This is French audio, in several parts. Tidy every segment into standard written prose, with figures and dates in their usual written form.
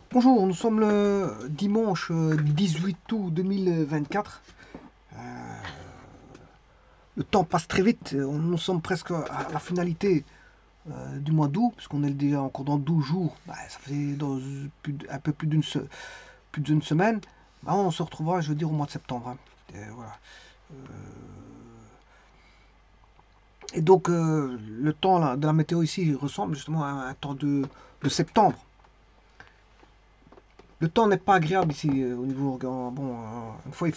Bonjour, nous sommes le dimanche 18 août 2024. Euh, le temps passe très vite, nous sommes presque à la finalité du mois d'août, puisqu'on est déjà encore dans 12 jours. Bah, ça fait un peu plus d'une semaine. Bah, on se retrouvera, je veux dire, au mois de septembre, hein. Et voilà. Et donc, le temps là, de la météo ici ressemble justement à un temps de septembre. Le temps n'est pas agréable ici au niveau. Bon, une fois,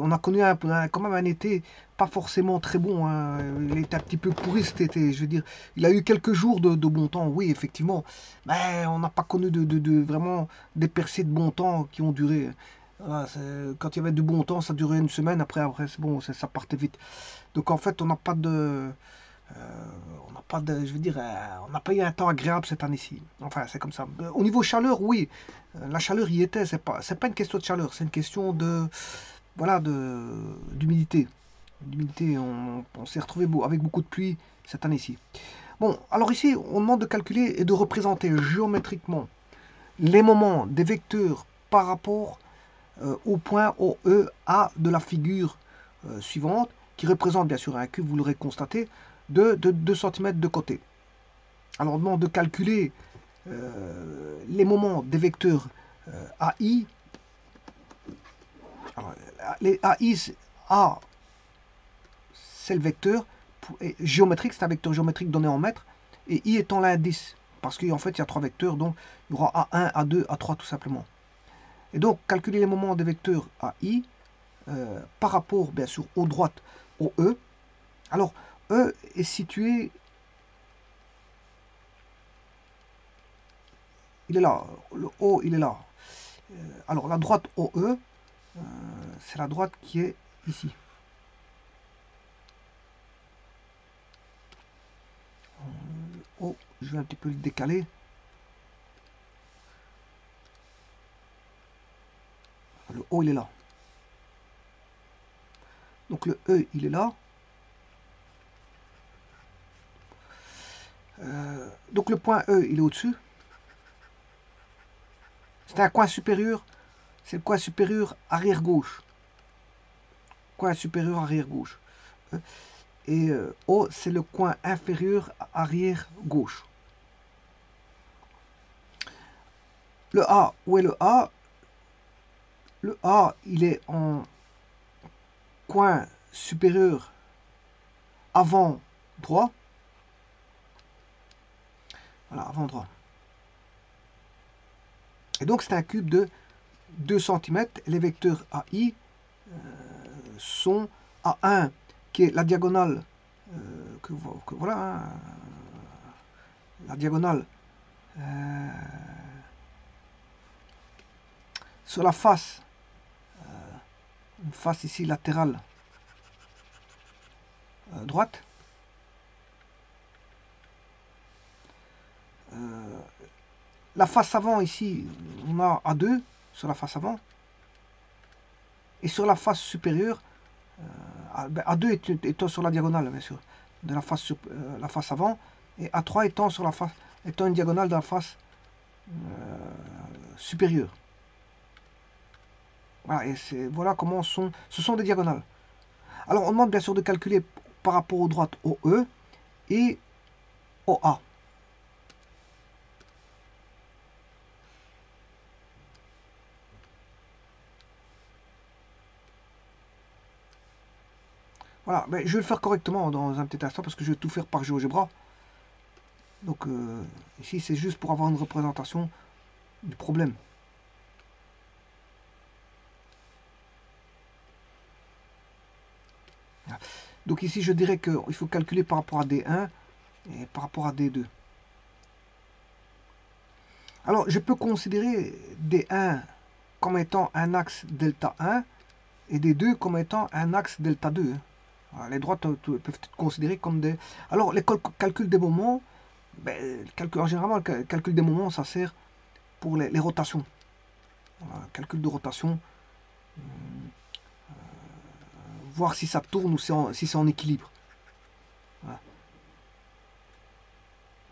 on a connu quand même un été pas forcément très bon, hein. Il était un petit peu pourri cet été. Je veux dire, il a eu quelques jours de bon temps, oui, effectivement. Mais on n'a pas connu vraiment des percées de bon temps qui ont duré. Voilà, quand il y avait du bon temps, ça durait une semaine. Après c'est bon, ça partait vite. Donc en fait, on n'a pas de. On n'a pas de, je veux dire, on n'a pas eu un temps agréable cette année-ci. Enfin, c'est comme ça. Au niveau chaleur, oui, la chaleur y était. C'est pas une question de chaleur, c'est une question voilà, d'humidité. D'humidité, on s'est retrouvé avec beaucoup de pluie cette année-ci. Bon, alors ici, on demande de calculer et de représenter géométriquement les moments des vecteurs par rapport au point OE-A de la figure suivante, qui représente bien sûr un cube, vous l'aurez constaté, de 2 cm de côté. Alors on demande de calculer les moments des vecteurs AI. Alors, les AI, A, c'est le vecteur géométrique, c'est un vecteur géométrique donné en mètres, et I étant l'indice, parce qu'en fait il y a trois vecteurs, donc il y aura A1, A2, A3 tout simplement. Et donc calculer les moments des vecteurs AI par rapport bien sûr aux droites au E. Alors E est situé, il est là, le O il est là. Alors la droite OE, c'est la droite qui est ici. Le O, je vais un petit peu le décaler. Le O il est là. Donc le E il est là. Donc le point E il est au-dessus. C'est un coin supérieur. C'est le coin supérieur arrière gauche. Coin supérieur arrière gauche. Et O c'est le coin inférieur arrière gauche. Le A, où est le A? Le A, il est en coin supérieur avant droit. Voilà, avant droit. Et donc c'est un cube de 2 cm. Les vecteurs AI sont A1, qui est la diagonale, voilà, hein, la diagonale sur la face, une face ici latérale droite. La face avant ici, on a A2 sur la face avant. Et sur la face supérieure, A2 étant sur la diagonale, bien sûr, de la face avant, et A3 étant sur la face, étant une diagonale de la face supérieure. Voilà, et voilà comment ce sont des diagonales. Alors on demande bien sûr de calculer par rapport aux droites OE et OA. Voilà, mais je vais le faire correctement dans un petit instant parce que je vais tout faire par GeoGebra. Donc ici c'est juste pour avoir une représentation du problème. Donc ici je dirais qu'il faut calculer par rapport à D1 et par rapport à D2. Alors je peux considérer D1 comme étant un axe delta 1 et D2 comme étant un axe delta 2. Alors, les droites peuvent être considérées comme des... Alors les calculs des moments, généralement le calcul des moments ça sert pour les rotations. Voilà, calcul de rotation, voir si ça tourne ou si c'est en équilibre. Voilà.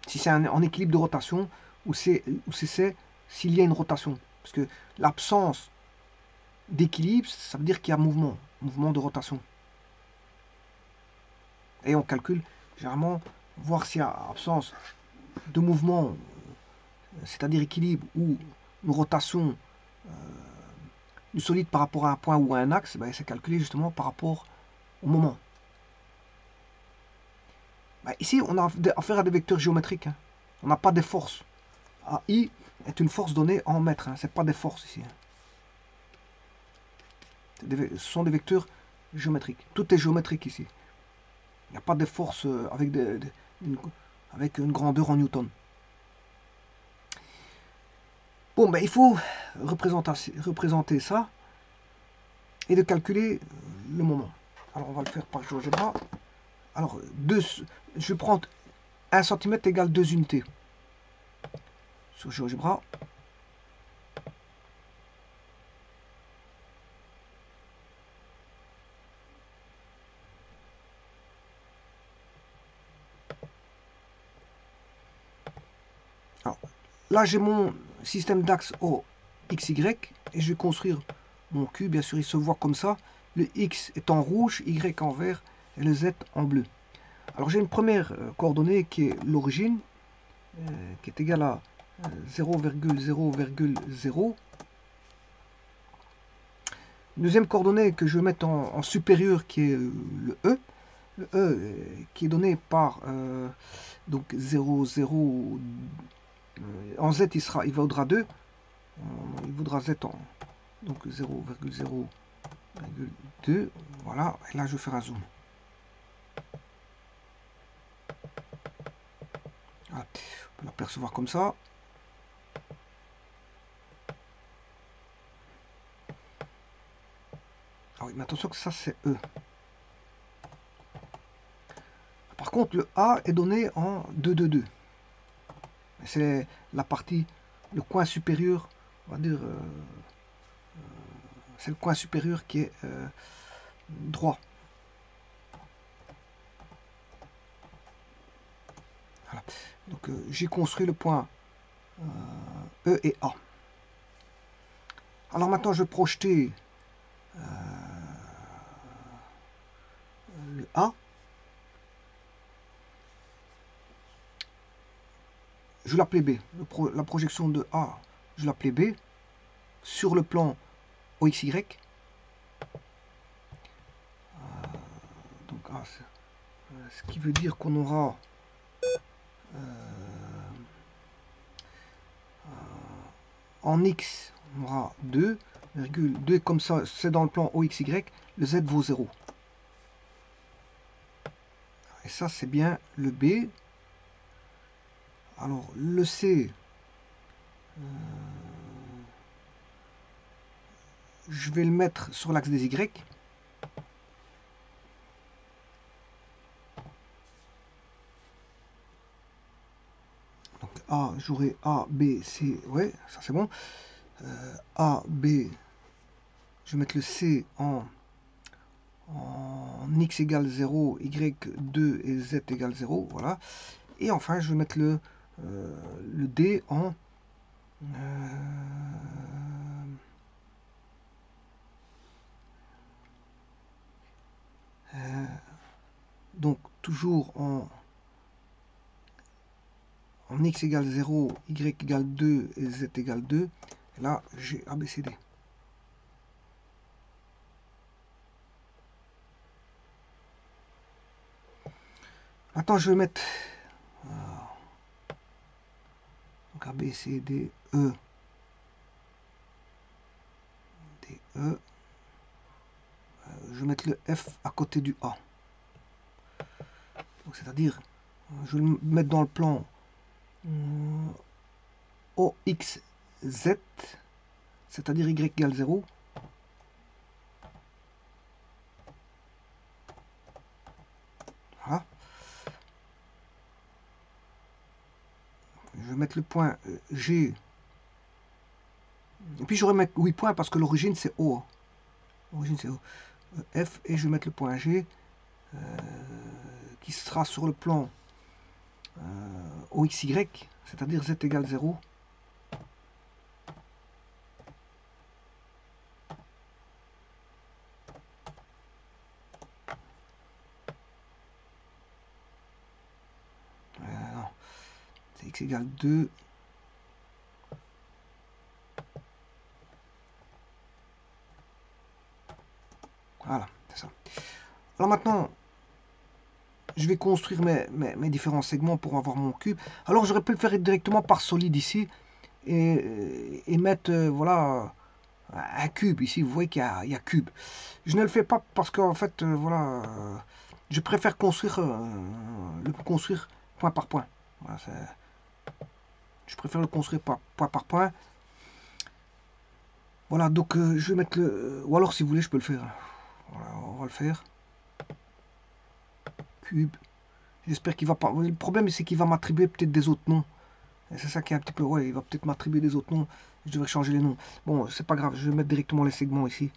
Si c'est en équilibre de rotation ou si c'est s'il y a une rotation. Parce que l'absence d'équilibre, ça veut dire qu'il y a mouvement de rotation. Et on calcule généralement voir s'il y a absence de mouvement, c'est-à-dire équilibre ou une rotation du solide par rapport à un point ou à un axe, ben, c'est calculé justement par rapport au moment. Ben, ici, on a affaire à des vecteurs géométriques. Hein. On n'a pas des forces. I est une force donnée en mètres. Hein. Ce n'est pas des forces ici. Hein. Ce sont des vecteurs géométriques. Tout est géométrique ici. Il n'y a pas de force avec, avec une grandeur en newton. Bon, ben, il faut représenter ça et de calculer le moment. Alors, on va le faire par GeoGebra. Alors, je vais prendre 1 cm égale 2 unités. Sur GeoGebra. Alors, là, j'ai mon système d'axe au XY et je vais construire mon cube. Bien sûr, il se voit comme ça. Le X est en rouge, Y en vert et le Z en bleu. Alors, j'ai une première coordonnée qui est l'origine, qui est égale à 0,0,0. Deuxième coordonnée que je vais mettre en supérieur qui est le E. Le E qui est donné par donc 0, 0. En Z, il vaudra 2. Il vaudra Z en donc 0,0,2. Voilà. Et là, je vais faire un zoom. Voilà. On peut l'apercevoir comme ça. Ah oui, mais attention que ça, c'est E. Par contre, le A est donné en 2, 2, 2. C'est la partie, le coin supérieur, on va dire, c'est le coin supérieur qui est droit. Voilà. Donc j'ai construit le point E et A. Alors maintenant, je vais projeter le A. Je l'appelais B. La projection de A, je l'appelais B. Sur le plan OXY. Donc A, ce qui veut dire qu'on aura en X, on aura 2,2 comme ça, c'est dans le plan OXY, le Z vaut 0. Et ça, c'est bien le B. Alors, le C, je vais le mettre sur l'axe des Y. Donc, A, j'aurai A, B, C, ouais, ça c'est bon. A, B, je vais mettre le C en X égale 0, Y 2 et Z égale 0, voilà. Et enfin, je vais mettre le D en donc toujours en X égale 0, Y égale 2 et Z égale 2. Et là, j'ai ABCD. Maintenant, je vais mettre donc A, B, C, D, E. D, E. Je vais mettre le F à côté du A. C'est-à-dire, je vais le mettre dans le plan OXZ, c'est-à-dire Y égale 0. Voilà. Je vais mettre le point G. Et puis j'aurais mettre 8 points parce que l'origine c'est O. L'origine c'est O. F et je vais mettre le point G qui sera sur le plan OXY, c'est-à-dire Z égale 0. x égale 2. Voilà, c'est ça. Alors maintenant, je vais construire mes différents segments pour avoir mon cube. Alors j'aurais pu le faire directement par solide ici et mettre voilà un cube ici. Vous voyez qu'il y a cube. Je ne le fais pas parce qu'en fait voilà, je préfère construire le construire point par point. Voilà, je préfère le construire point par point. Voilà, donc je vais mettre le... Ou alors si vous voulez je peux le faire. Voilà, on va le faire. Cube. J'espère qu'il va pas... Le problème c'est qu'il va m'attribuer peut-être des autres noms. C'est ça qui est un petit peu... Ouais, il va peut-être m'attribuer des autres noms. Je devrais changer les noms. Bon, c'est pas grave, je vais mettre directement les segments ici.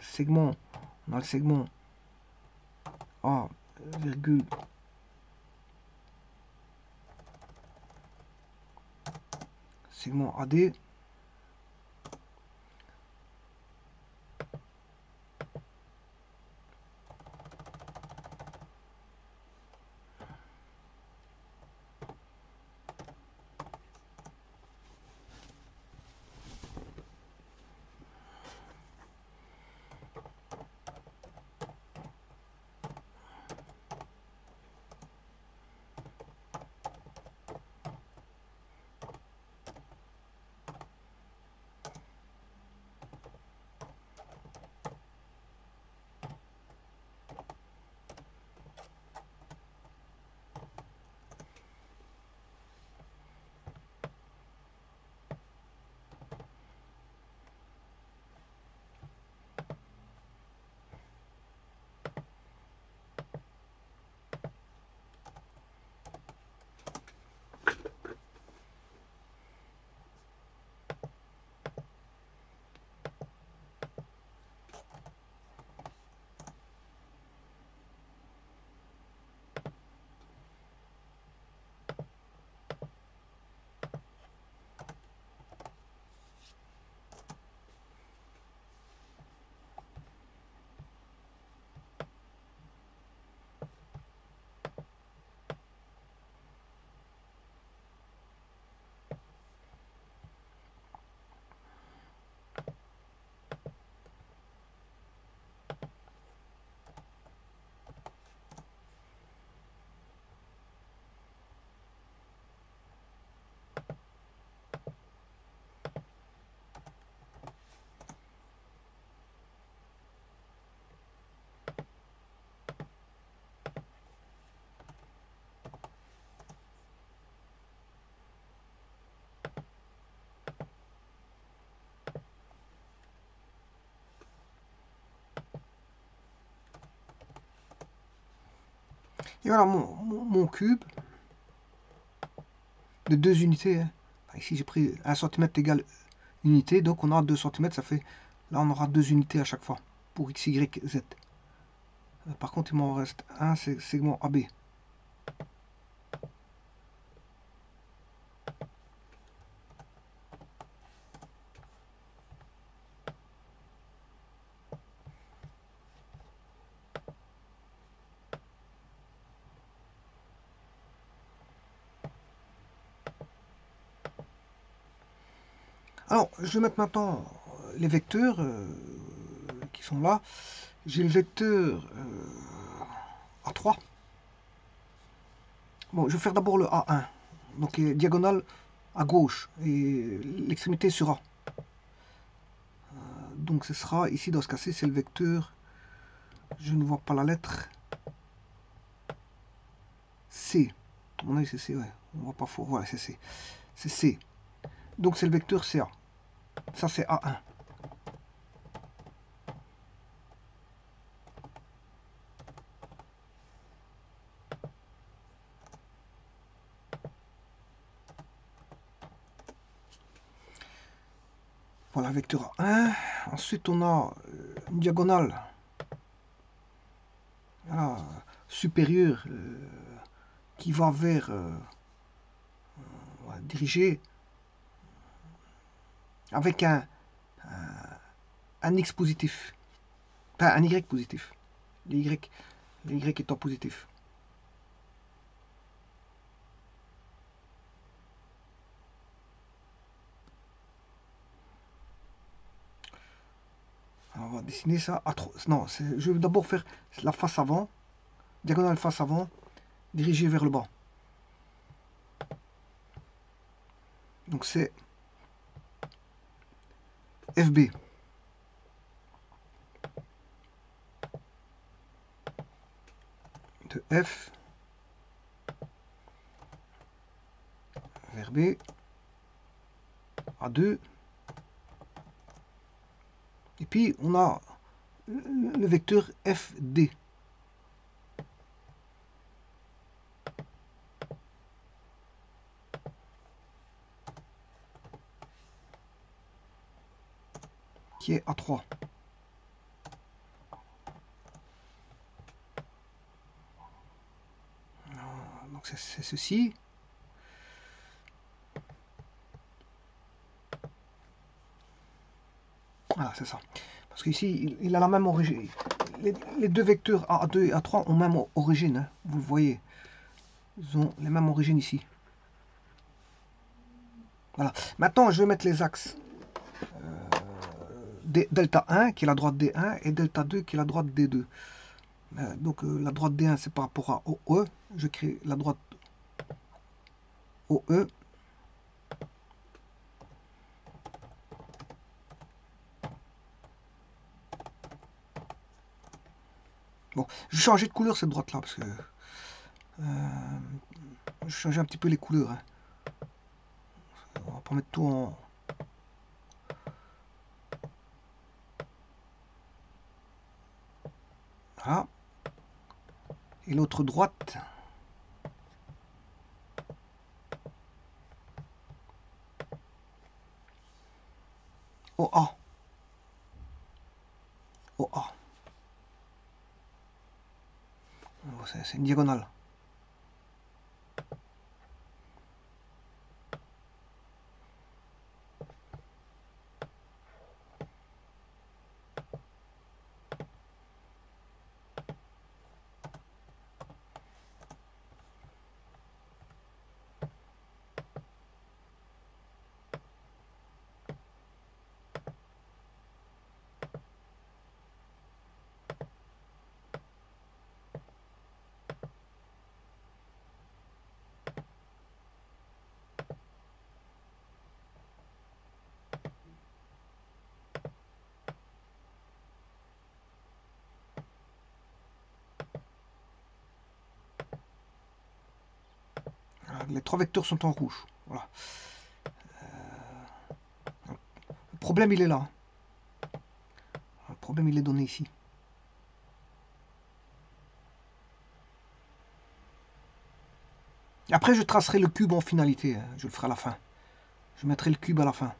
Segment. On a le segment A, virgule. Segment AD. Et voilà mon cube de 2 unités. Hein. Ici j'ai pris 1 cm égale unité, donc on aura 2 cm, ça fait... Là on aura 2 unités à chaque fois, pour x, y, z. Par contre il m'en reste un segment AB. Alors, je vais mettre maintenant les vecteurs qui sont là. J'ai le vecteur A3. Bon, je vais faire d'abord le A1. Donc, diagonale à gauche et l'extrémité sur A. Donc, ce sera ici, dans ce cas-ci, c'est le vecteur. Je ne vois pas la lettre. C. À mon avis, c'est C, ouais. On voit pas fort. Voilà, c'est C. C'est C. Donc, c'est le vecteur CA. Ça, c'est A1. Voilà, vecteur A1. Ensuite, on a une diagonale voilà, supérieure qui va vers diriger avec un X positif. Enfin, un Y positif. Les Y étant positif. On va dessiner ça à 3. Non, je vais d'abord faire la face avant, diagonale face avant, dirigée vers le bas. Donc c'est FB. De F vers B à 2. Et puis on a le vecteur FD. Qui est à 3. Donc c'est ceci. Voilà, c'est ça. Parce qu'ici, il a la même origine. Les deux vecteurs A2 et A3 ont même origine. Hein, vous le voyez. Ils ont les mêmes origines ici. Voilà. Maintenant, je vais mettre les axes. Delta 1 qui est la droite D1 et delta 2 qui est la droite D2. Donc la droite D1 c'est par rapport à OE. Je crée la droite OE. Bon, je vais changer de couleur cette droite là parce que je vais changer un petit peu les couleurs. Hein. On va pas mettre tout en... Voilà. Et l'autre droite. OA. OA. C'est une diagonale. Les trois vecteurs sont en rouge. Voilà. Le problème, il est là. Le problème, il est donné ici. Après, je tracerai le cube en finalité. Hein. Je le ferai à la fin. Je mettrai le cube à la fin.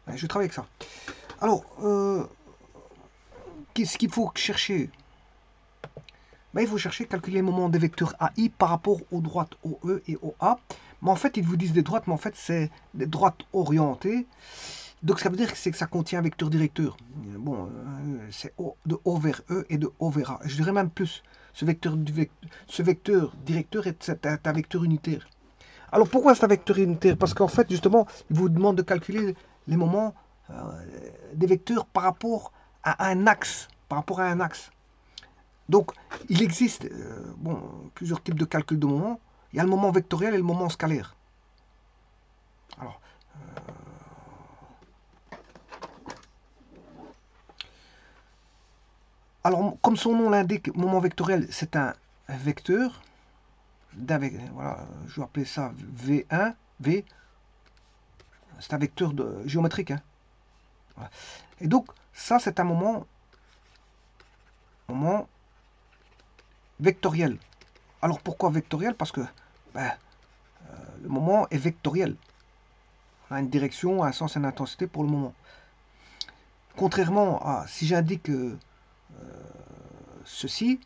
Je travaille avec ça. Alors, qu'est-ce qu'il faut chercher? Il faut chercher, calculer les moments des vecteurs AI par rapport aux droites OE et OA. Mais en fait, ils vous disent des droites, mais en fait, c'est des droites orientées. Donc, ça veut dire que c'est que ça contient un vecteur directeur. Bon, c'est de O vers E et de O vers A. Je dirais même plus, ce vecteur directeur est un vecteur unitaire. Alors, pourquoi c'est un vecteur unitaire? Parce qu'en fait, justement, il vous demande de calculer les moments des vecteurs par rapport à un axe. Par rapport à un axe. Donc, il existe plusieurs types de calcul de moments. Il y a le moment vectoriel et le moment scalaire. Alors, comme son nom l'indique, moment vectoriel, c'est un vecteur. Voilà, je vais appeler ça V1, V. C'est un vecteur géométrique. Hein. Voilà. Et donc, ça, c'est un moment vectoriel. Alors, pourquoi vectoriel? Parce que le moment est vectoriel. On a une direction, un sens et une intensité pour le moment. Contrairement à si j'indique ceci,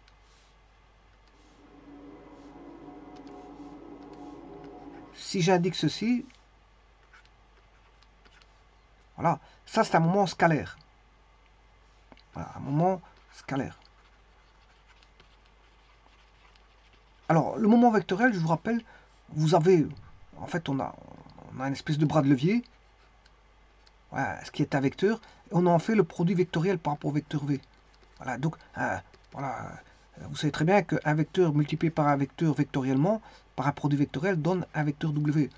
voilà, ça c'est un moment scalaire. Voilà, un moment scalaire. Alors, le moment vectoriel, je vous rappelle, vous avez, en fait, on a une espèce de bras de levier. voilà, ce qui est un vecteur, et on en fait le produit vectoriel par rapport au vecteur V. Voilà, donc, voilà, vous savez très bien qu'un vecteur multiplié par un vecteur vectoriellement, par un produit vectoriel, donne un vecteur W.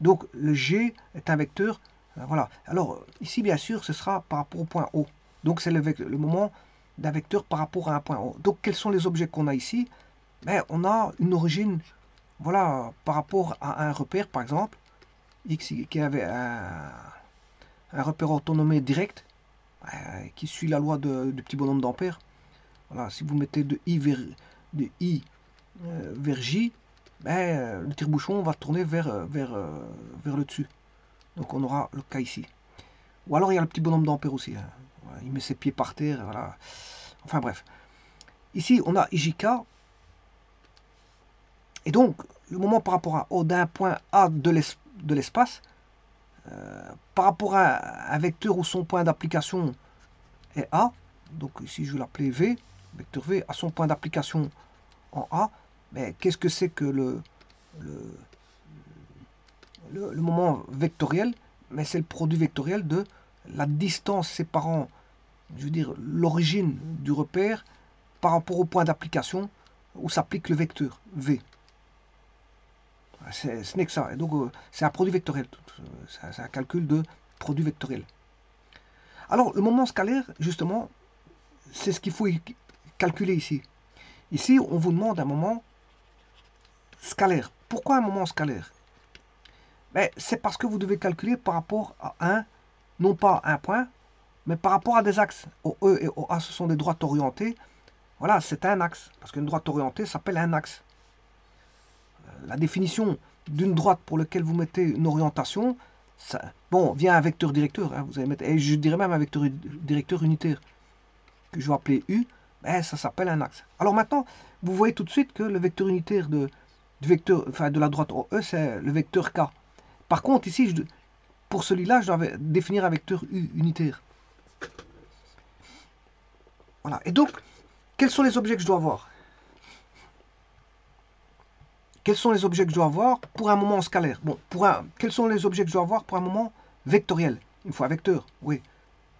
Donc, le G est un vecteur, voilà. Alors, ici, bien sûr, ce sera par rapport au point O. Donc, c'est le moment d'un vecteur par rapport à un point O. Donc, quels sont les objets qu'on a ici? Ben, on a une origine, voilà, par rapport à un repère, par exemple, X qui avait un repère orthonomé direct, qui suit la loi du petit bonhomme d'Ampère. Voilà, si vous mettez de I vers J, ben, le tire-bouchon va tourner vers le dessus. Donc on aura le cas ici. Ou alors il y a le petit bonhomme d'Ampère aussi. Hein. Voilà, il met ses pieds par terre. Voilà. Enfin bref. Ici on a IJK. Et donc le moment par rapport à O d'un point A de l'espace, par rapport à un vecteur où son point d'application est A, donc ici je vais l'appeler V, vecteur V a son point d'application en A, mais qu'est-ce que c'est que le moment vectoriel? Mais c'est le produit vectoriel de la distance séparant, je veux dire, l'origine du repère par rapport au point d'application où s'applique le vecteur V. Ce n'est que ça. Et donc, c'est un produit vectoriel. C'est un calcul de produit vectoriel. Alors, le moment scalaire, justement, c'est ce qu'il faut calculer ici. Ici, on vous demande un moment scalaire. Pourquoi un moment scalaire? Ben, c'est parce que vous devez calculer par rapport à non pas un point, mais par rapport à des axes. OE et OA, ce sont des droites orientées. Voilà, c'est un axe. Parce qu'une droite orientée s'appelle un axe. La définition d'une droite pour laquelle vous mettez une orientation, ça, bon, via un vecteur directeur. Hein, vous allez mettre, et je dirais même un vecteur directeur unitaire, que je vais appeler U, ben, ça s'appelle un axe. Alors maintenant, vous voyez tout de suite que le vecteur unitaire du vecteur, enfin, de la droite OE, c'est le vecteur K. Par contre, ici, pour celui-là, je dois définir un vecteur U unitaire. Voilà. Et donc, quels sont les objets que je dois avoir? Quels sont les objets que je dois avoir pour un moment scalaire? Bon, quels sont les objets que je dois avoir pour un moment vectoriel? Il me faut un vecteur, oui.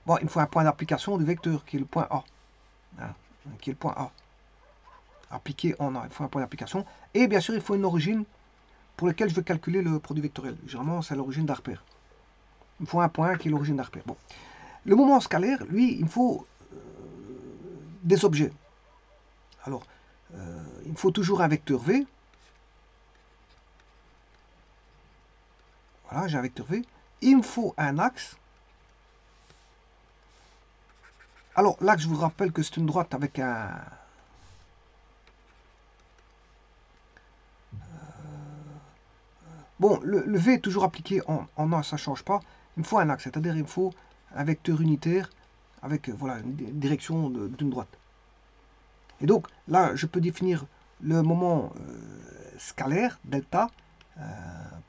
Bon, il me faut un point d'application du vecteur, qui est le point A. Hein, qui est le point A. Appliqué en A. Il faut un point d'application. Et bien sûr, il faut une origine pour laquelle je veux calculer le produit vectoriel. Généralement, c'est l'origine d'un repère. Il me faut un point qui est l'origine d'un repère. Bon. Le moment scalaire, lui, il me faut des objets. Alors, il me faut toujours un vecteur V. Voilà, j'ai un vecteur V. Il me faut un axe. Alors, l'axe, je vous rappelle que c'est une droite avec un... Bon, le V est toujours appliqué en A, ça ne change pas. Il me faut un axe, c'est-à-dire il me faut un vecteur unitaire avec voilà, une direction d'une droite. Et donc, là, je peux définir le moment scalaire, delta,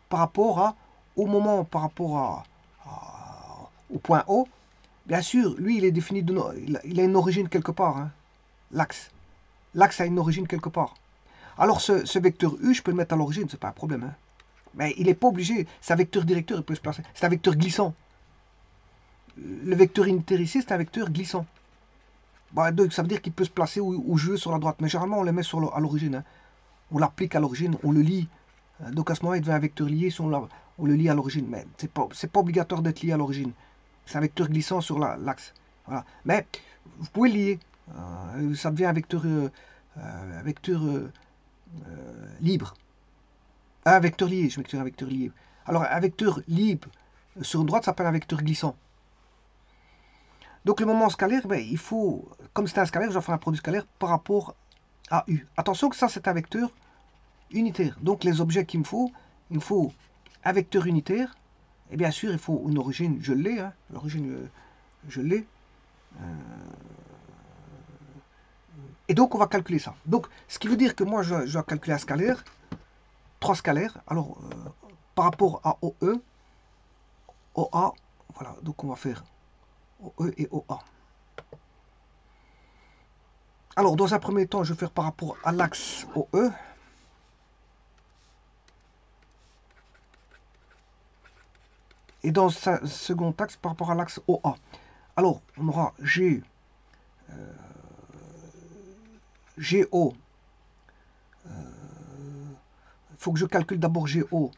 par rapport au moment, par rapport au point O. Bien sûr, lui, il est défini, il a une origine quelque part, hein, l'axe. L'axe a une origine quelque part. Alors, ce vecteur U, je peux le mettre à l'origine, c'est pas un problème. Hein. Mais il n'est pas obligé, c'est un vecteur directeur, il peut se placer. C'est un vecteur glissant. Le vecteur unitaire ici, c'est un vecteur glissant. Bah, donc, ça veut dire qu'il peut se placer où je veux sur la droite. Mais généralement, on le met à l'origine. Hein. On l'applique à l'origine, on le lie. Donc à ce moment-là, il devient un vecteur lié si on le lie à l'origine. Mais ce n'est pas obligatoire d'être lié à l'origine. C'est un vecteur glissant sur l'axe. Voilà. Mais vous pouvez le lier. Ça devient un vecteur, libre. Un vecteur lié, je m'excuse, un vecteur lié. Alors un vecteur libre sur une droite s'appelle un vecteur glissant. Donc le moment scalaire, ben, il faut, comme c'est un scalaire, je dois faire un produit scalaire par rapport à U. Attention que ça c'est un vecteur unitaire. Donc les objets qu'il me faut, il me faut un vecteur unitaire. Et bien sûr, il faut une origine, je l'ai. Hein, l'origine, je l'ai. Et donc on va calculer ça. Donc ce qui veut dire que moi je dois calculer un scalaire, 3 scalaires. Alors par rapport à OE, OA, voilà, donc on va faire OE et OA. Alors, dans un premier temps, je vais faire par rapport à l'axe OE. Et dans sa second axe par rapport à l'axe OA. Alors, on aura GO. Il faut que je calcule d'abord GO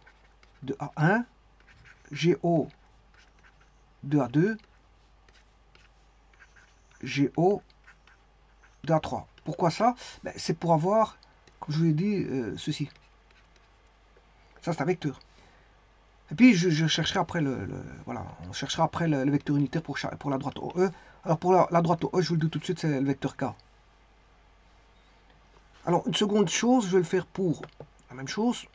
de A1, GO de A2, GO de A3. Pourquoi ça? Ben, c'est pour avoir, comme je vous l'ai dit, ceci. Ça, c'est un vecteur. Et puis, je chercherai après voilà, on cherchera après le vecteur unitaire pour la droite OE. Alors, pour la droite OE, je vous le dis tout de suite, c'est le vecteur K. Alors, une seconde chose, je vais le faire pour la même chose.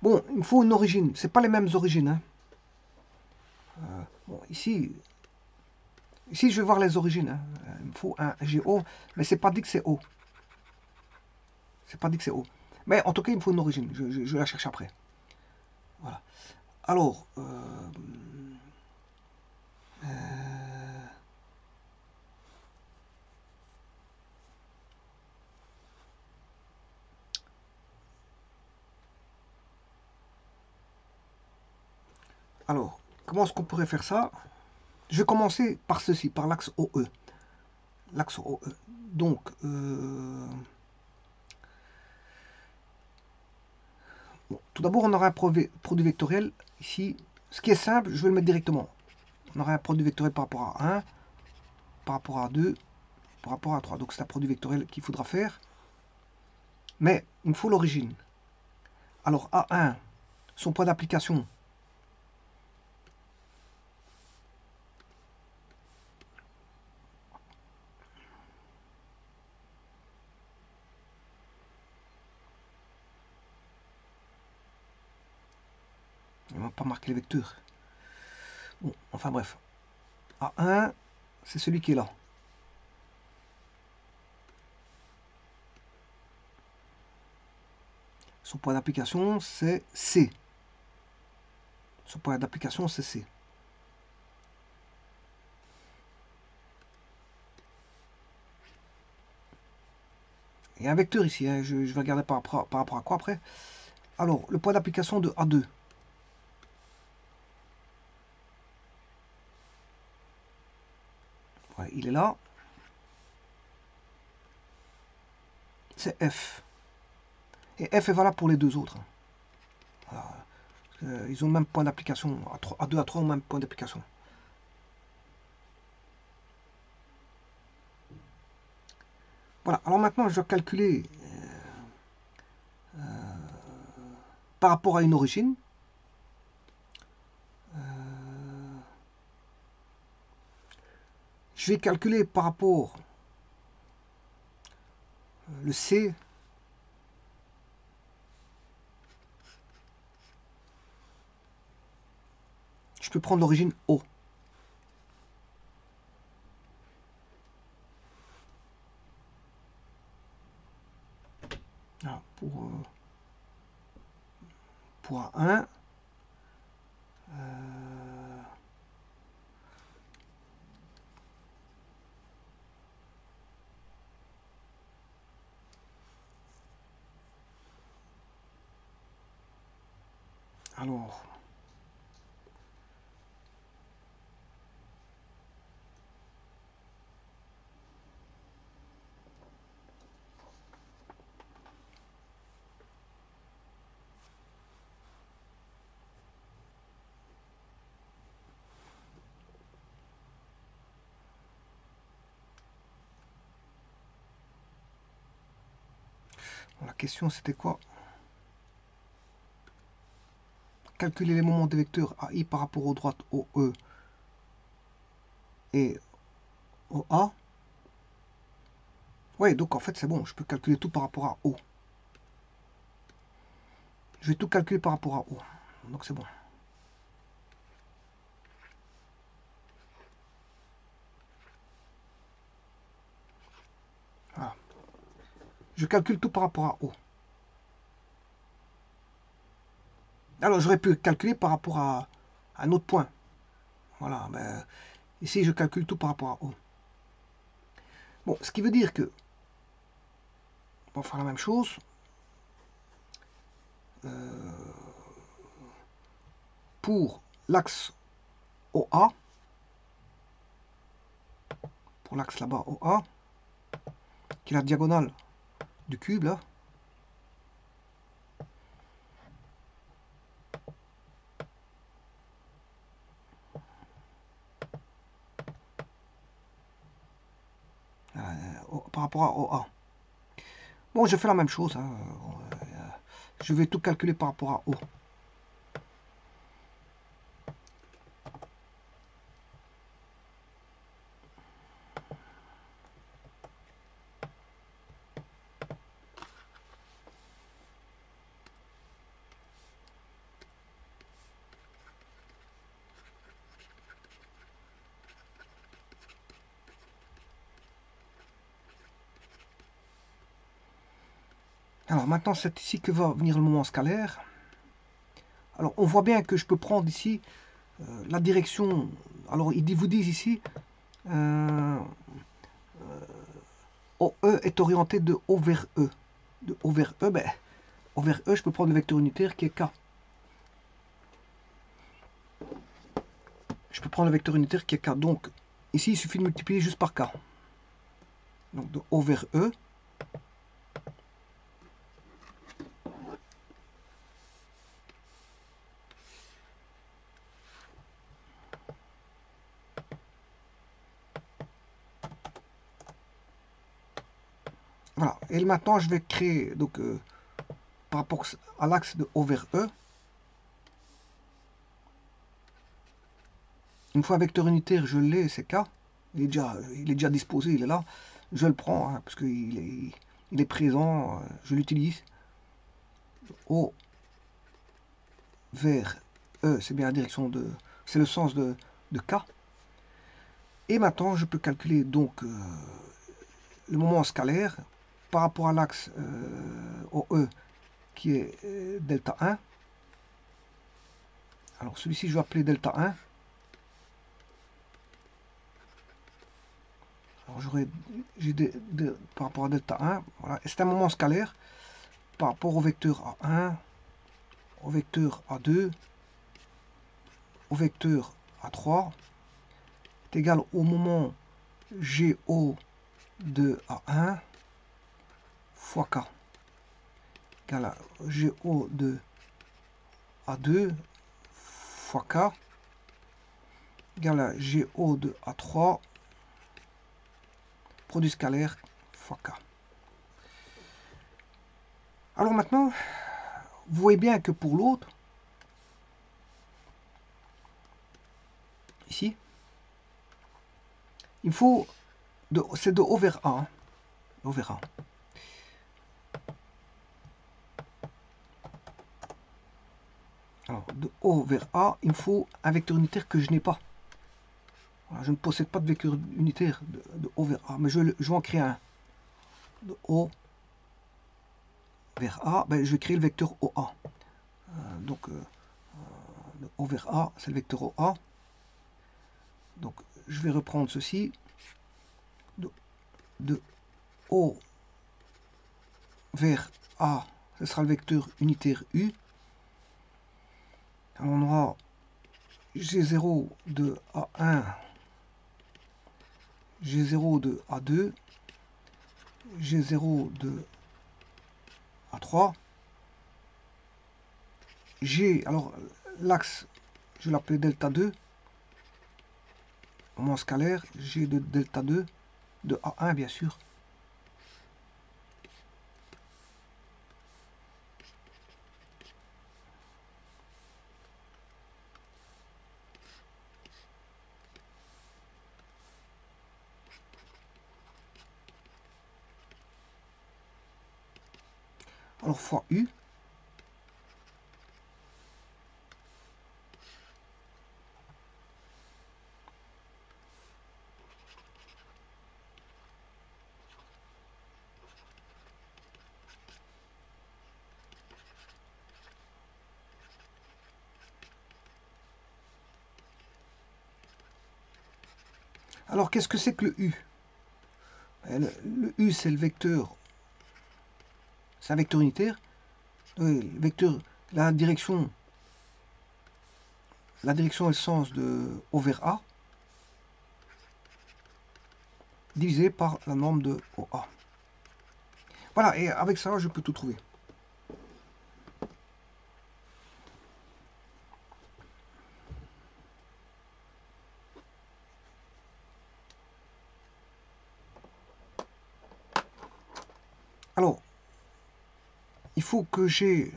Bon, il me faut une origine. C'est pas les mêmes origines. Hein. Bon, ici, je vais voir les origines. Hein. Il me faut un GO, mais c'est pas dit que c'est O. C'est pas dit que c'est O. Mais en tout cas, il me faut une origine. Je la cherche après. Voilà. Alors, comment est-ce qu'on pourrait faire ça? Je vais commencer par ceci, par l'axe OE. L'axe OE. Donc, bon, tout d'abord, on aura un produit vectoriel ici. Ce qui est simple, je vais le mettre directement. On aura un produit vectoriel par rapport à 1, par rapport à 2, par rapport à 3. Donc, c'est un produit vectoriel qu'il faudra faire. Mais, il me faut l'origine. Alors, A1, son point d'application. Il ne m'a pas marqué les vecteurs. Bon, enfin bref. A1, c'est celui qui est là. Son point d'application, c'est C. Son point d'application, c'est C. Il y a un vecteur ici, hein. Je vais regarder par rapport à quoi après. Alors, le point d'application de A2. Ouais, il est là. C'est F. Et F est valable pour les deux autres. Voilà. Ils ont le même point d'application. A2, A3 ont le même point d'application. Voilà. Alors maintenant, je dois calculer par rapport à une origine. Je vais calculer par rapport le C. Je peux prendre l'origine O. Voilà, pour A1. Alors, la question c'était quoi? Calculer les moments des vecteurs AI par rapport aux droites OE et OA. Ouais, donc en fait c'est bon, je peux calculer tout par rapport à O. Je vais tout calculer par rapport à O. Donc c'est bon. Voilà. Je calcule tout par rapport à O. Alors j'aurais pu calculer par rapport à un autre point. Voilà, ben, Ici, je calcule tout par rapport à O. Bon, ce qui veut dire que, on va faire la même chose. Pour l'axe OA, pour l'axe là-bas OA, qui est la diagonale du cube, là. Par rapport à OA. Bon, je fais la même chose. Hein. Je vais tout calculer par rapport à O. Alors maintenant, c'est ici que va venir le moment scalaire. Alors on voit bien que je peux prendre ici la direction. Alors ils vous disent ici OE est orienté de O vers E. De O vers E, ben, O vers E, je peux prendre le vecteur unitaire qui est K. Je peux prendre le vecteur unitaire qui est K. Donc ici, il suffit de multiplier juste par K. Donc de O vers E. Voilà. Et maintenant, je vais créer, donc, par rapport à l'axe de O vers E, une fois un vecteur unitaire, je l'ai, c'est K. Il est déjà disposé, il est là. Je le prends, hein, parce qu'il est présent, je l'utilise. O vers E, c'est bien la direction de... C'est le sens de K. Et maintenant, je peux calculer donc le moment scalaire par rapport à l'axe OE qui est delta 1. Alors celui-ci, je vais appeler delta 1. Alors par rapport à delta 1, voilà. C'est un moment scalaire par rapport au vecteur A1, au vecteur A2, au vecteur A3, est égal au moment GO de A1 fois K, égal à GO de A2 fois K, égal à GO de A3, produit scalaire fois K. Alors maintenant, vous voyez bien que pour l'autre, ici, il faut, c'est de O vers A. Hein, O vers A. Alors, de O vers A, il me faut un vecteur unitaire que je n'ai pas. Voilà, je ne possède pas de vecteur unitaire de O vers A, mais je vais en créer un. De O vers A, ben, je vais créer le vecteur OA. Donc, de O vers A, c'est le vecteur OA. Donc, je vais reprendre ceci. De O vers A, ce sera le vecteur unitaire U. Alors, on aura G0 de A1, G0 de A2, G0 de A3, G, alors l'axe, je l'appelle delta 2, moment scalaire, G de delta 2, de A1 bien sûr. Alors fois U. Alors, qu'est-ce que c'est que le U? Le U, c'est le vecteur, c'est un vecteur unitaire. Oui, le vecteur, la direction et le sens de O vers A, divisé par la norme de OA. Voilà, et avec ça, je peux tout trouver. Alors, il faut que j'ai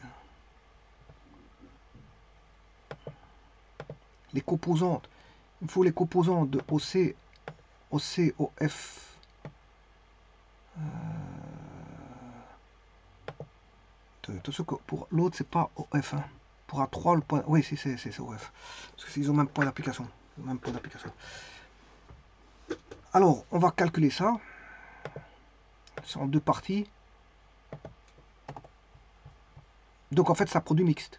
les composantes. Il faut les composantes de OC, OC, OF. Attention que pour l'autre, c'est pas OF. Hein. Pour A3, le point. Oui, c'est OF. Parce qu'ils ont même point d'application. Alors, on va calculer ça. C'est en deux parties. Donc, en fait, ça produit mixte.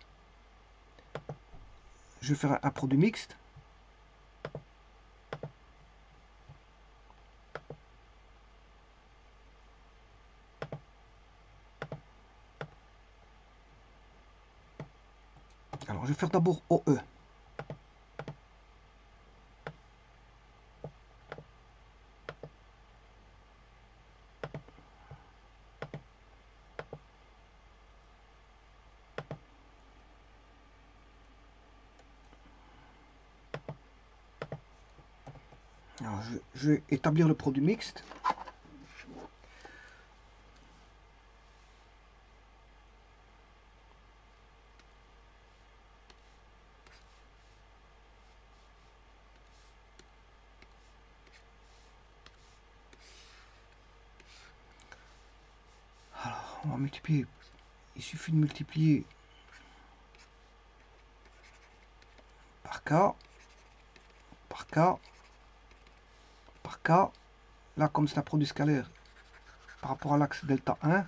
Je vais faire un produit mixte. Alors, je vais faire d'abord OE. Alors, je vais établir le produit mixte. Alors, on va multiplier. Il suffit de multiplier par K, par K, par K. Là, comme c'est un produit scalaire par rapport à l'axe delta 1,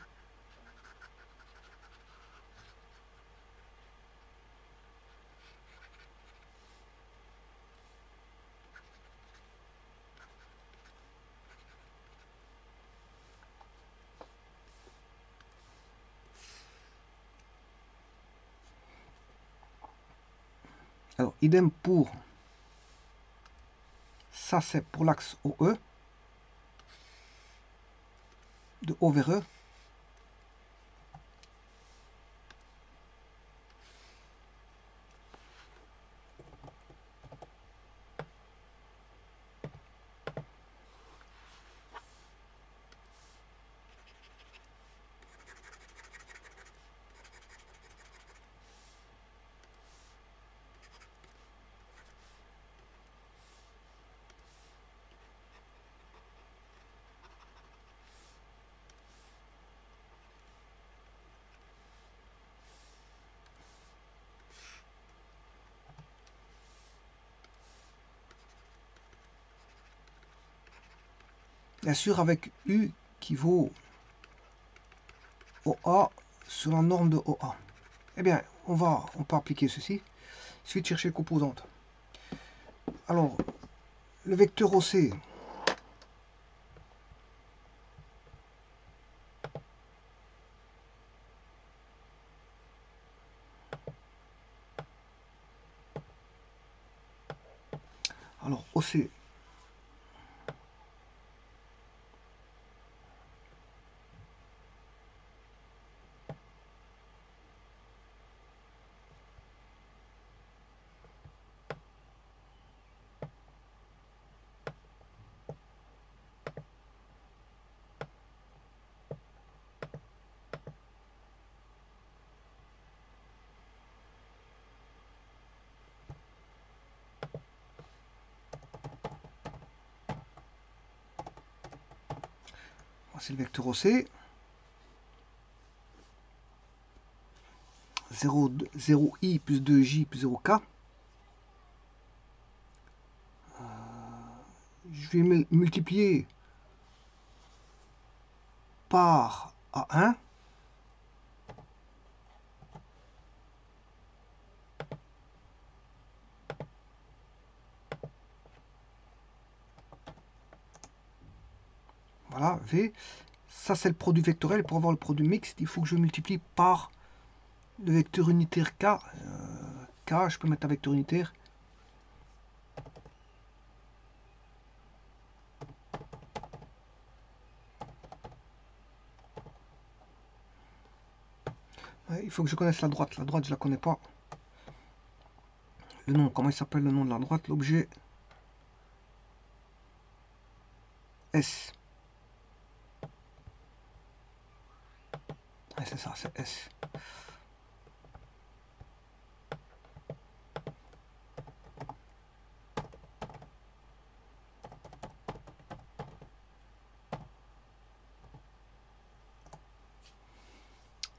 alors idem pour ça, c'est pour l'axe OE, de O vers E. Bien sûr, avec U qui vaut OA sur la norme de OA. Eh bien, on peut appliquer ceci. Il suffit de chercher les composantes. Alors, le vecteur OC, alors OC, c'est le vecteur OC, 0i plus 2j plus 0k. Je vais multiplier par A1. Voilà, V. Ça, c'est le produit vectoriel. Pour avoir le produit mixte, il faut que je multiplie par le vecteur unitaire K. K, je peux mettre un vecteur unitaire. Ouais, il faut que je connaisse la droite. La droite, je la connais pas. Le nom, comment il s'appelle le nom de la droite? L'objet S. Ouais, c'est ça, c'est S.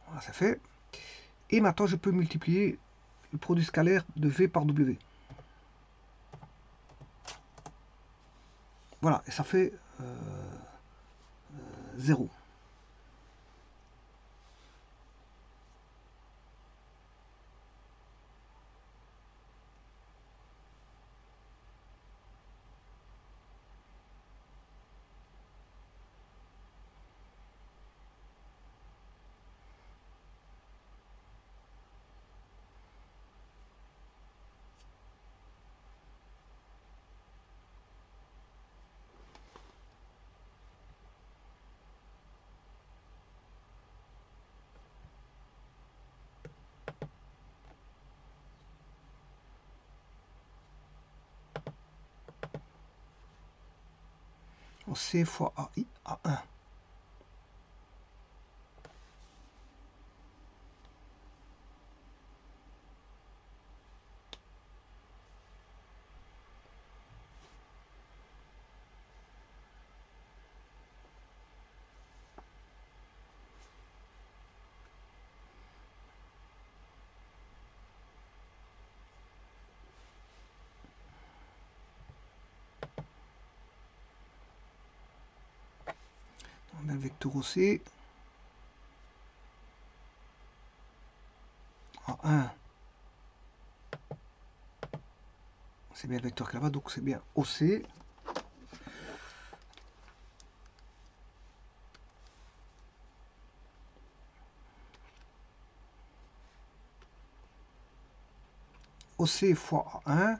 Voilà, c'est fait. Et maintenant, je peux multiplier le produit scalaire de V par W. Voilà, et ça fait 0. C fois AI à 1. On a le vecteur OC à 1. C'est bien le vecteur qui est là-bas, donc c'est bien OC. OC fois A1.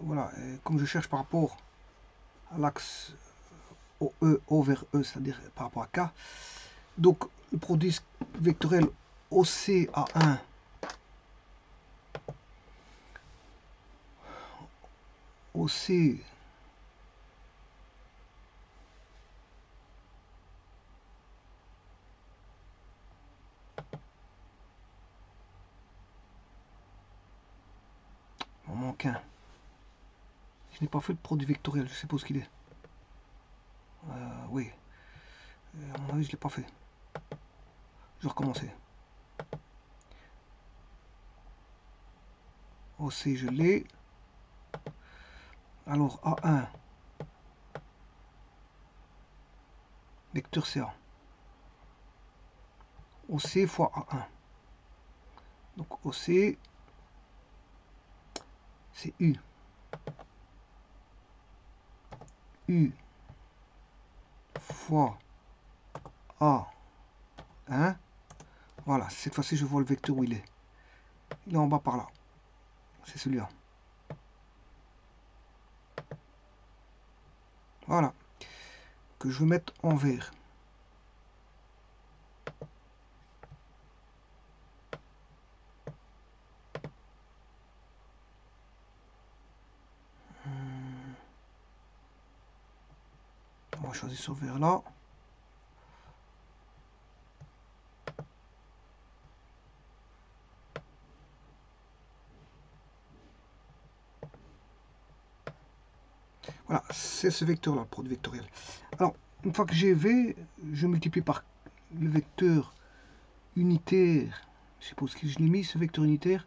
Voilà, comme je cherche par rapport à l'axe O vers E, c'est-à-dire par rapport à K. Donc le produit vectoriel OC à 1 OC il m'en manque un. Je n'ai pas fait le produit vectoriel, je suppose qu'il est. Oui. À mon avis, je ne l'ai pas fait. Je vais recommencer. OC, je l'ai. Alors, A1. Vecteur CA. OC fois A1. Donc, OC, c'est U. U fois A1. Voilà, cette fois-ci, je vois le vecteur où il est. Il est en bas par là. C'est celui-là. Voilà. Que je vais mettre en vert. On va choisir ce vert là. Voilà, c'est ce vecteur là, le produit vectoriel. Alors, une fois que j'ai V, je multiplie par le vecteur unitaire. Je suppose que je l'ai mis, ce vecteur unitaire.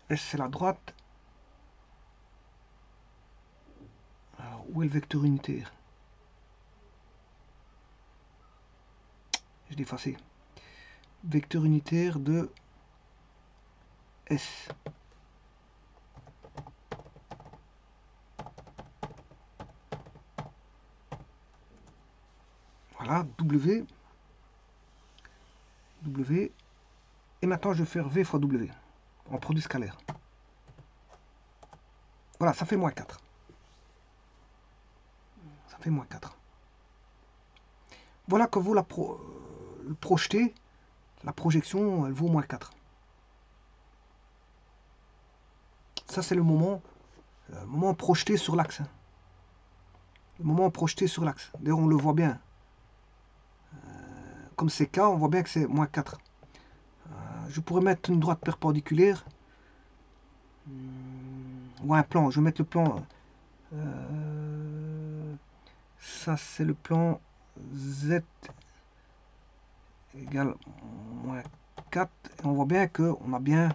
S, c'est la droite. Alors, où est le vecteur unitaire? Je l'ai effacé. Vecteur unitaire de S. Voilà, W. W. Et maintenant, je vais faire V fois W en produit scalaire. Voilà, ça fait moins 4. Ça fait moins 4. Voilà que vous la projetez. La projection, elle vaut moins 4. Ça, c'est le moment projeté sur l'axe. Le moment projeté sur l'axe. D'ailleurs, on le voit bien. Comme c'est K, on voit bien que c'est moins 4. Je pourrais mettre une droite perpendiculaire. Ou un plan. Je vais mettre le plan. Ça, c'est le plan Z égale moins 4. Et on voit bien que on a bien...